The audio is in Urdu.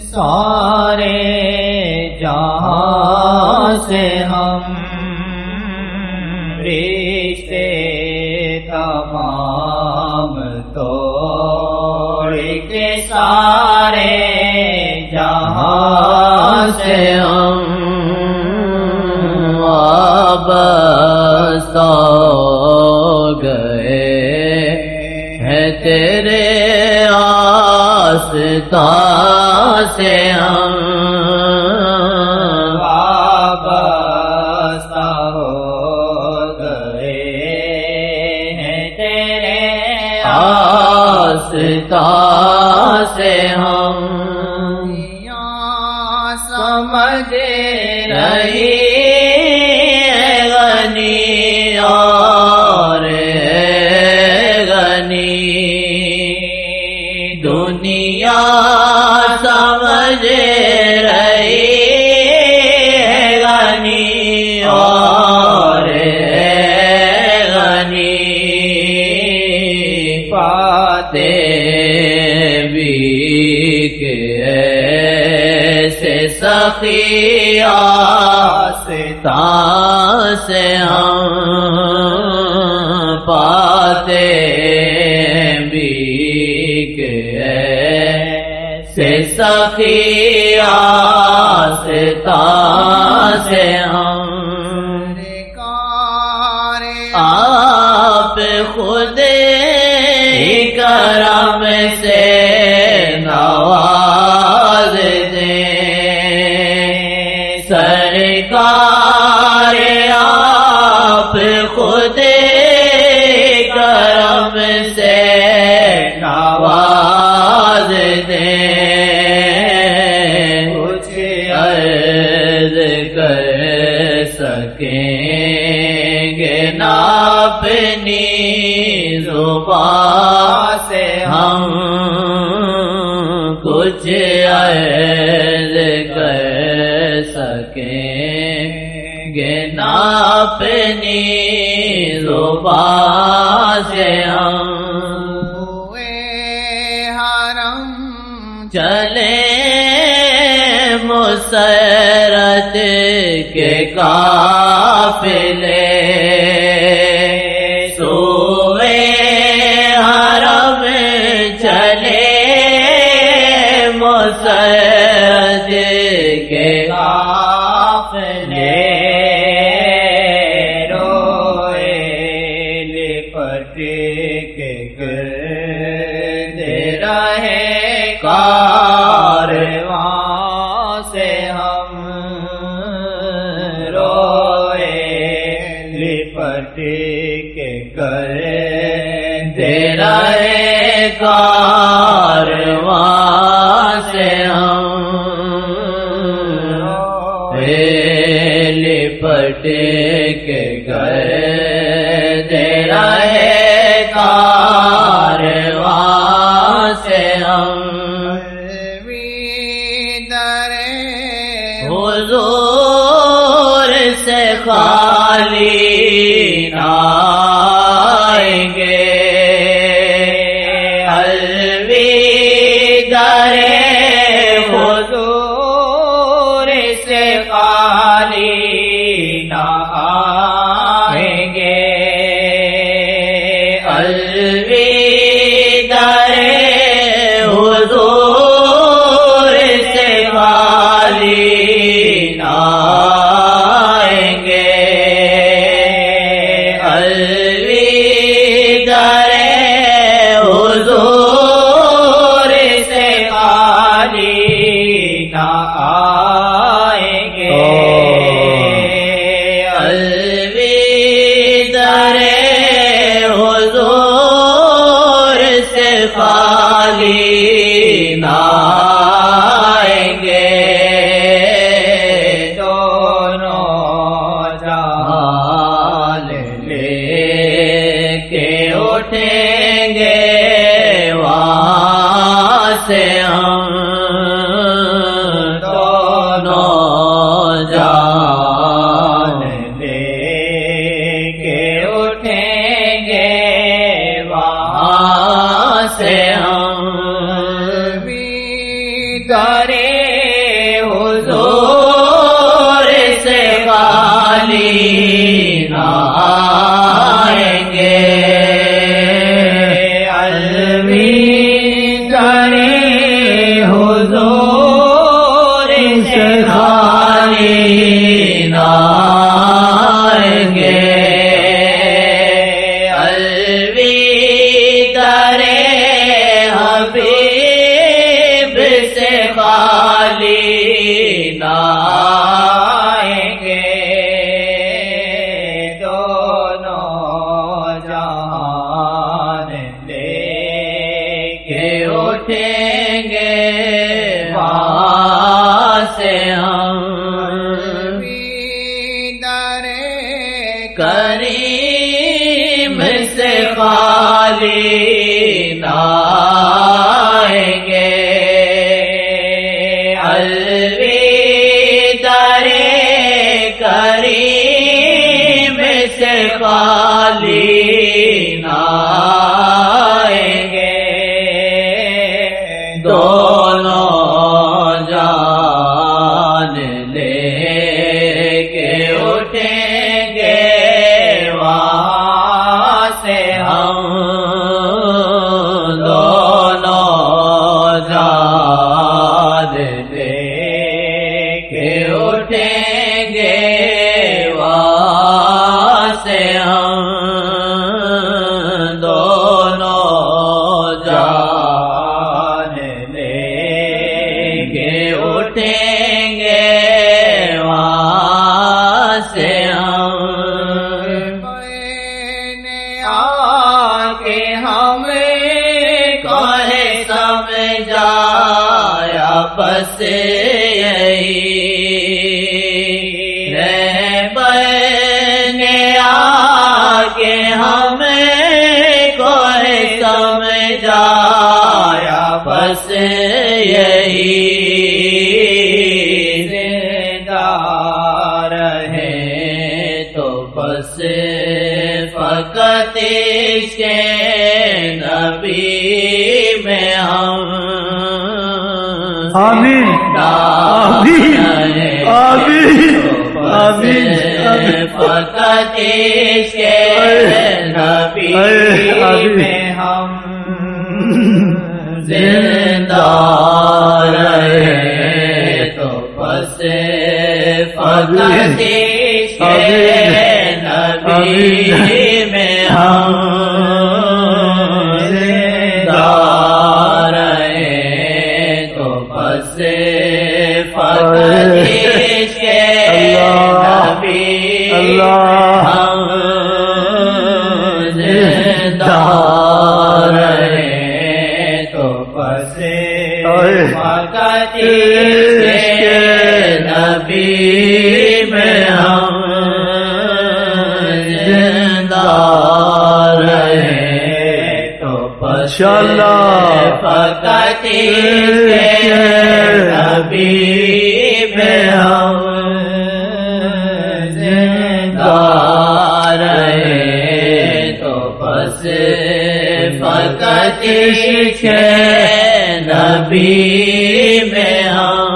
سارے جہاں سے ہم رشتے تمام توڑ کے سارے جہاں سے ہم وابستہ ہو گئے ہیں تیرے آستان سے ہم وابستہ ہو گئے ہیں تیرے آستان سے ہم سمجھ رہی ہے غنی اور غنی دنیا سمجھ رہی ہے غنی اور غنی پاتے بھی کہ ایسے سخی آستان سے ہم پاتے بھی کہ ایسے سخی آستان سے ہم آپ خود کرم سے نواز دیں سرکار آپ خود کرم سے نواز دیں کچھ عرض کر سکیں گے نہ اپنی زبان سے ہم کچھ عرض کر سکیں گے نہ اپنی زبان سے ہم حرم چلے مسرت کے قافلے سوئے حرم چلے مسرت کے قافلے روئے لپٹ کے گرد رہے کارواں سے ہم روئے لپٹ کے گرد رہے کارواں سے ہم لپٹ کے گرد رہے کارواں سے ہم حضور سے خالی نہ آئیں گے الوداع حضور سے خالی نہ آئیں گے الوداع حضور سے خالی نہ آئیں گے الوداع حضور سے خالی نہ آئیں گے الوداع حضور سے خالی نہ آئیں گے اٹھیں گے وہاں سے ہم دونوں جان لے کے اٹھیں گے سے ہم درے حضور سے خالی نہ آئیں گے، درے حضور سے خالی نہ آئیں گے، درے حبیب سے خالی نہ آئیں گے، دونوں جہان لے کے اٹھیں گے وہاں سے ہم، کریم سے خالی نہ آئیں گے، درے کریم سے خالی نہ آئیں گے، دونوں جان لے کے اٹھیں گے وہاں سے ہم، دونوں جان لے کے اٹھیں گے وہاں سے ہم، دونوں جان لے کے اٹھیں گے وہاں سے ہم، آکے ہمیں کوئی سمجھایا بس یہی، رہبر نے آکے ہمیں کوئی سمجھایا بس یہی، زندہ رہیں تو بس فقط عشق نبی میں ہم، آمین آمین آمین آمین، فقط عشق نبی میں ہم، زندہ رہے تو بس فقط عشق نبی میں ہم، زندہ رہے تو بس فقط عشق نبی ہم، زندہ رہے تو بس فقط عشق نبی میں ہم، زندہ رہے تو بس فقط عشق نبی میں ہم، زندہ رہے تو بس فقط عشق نبی میں ہم۔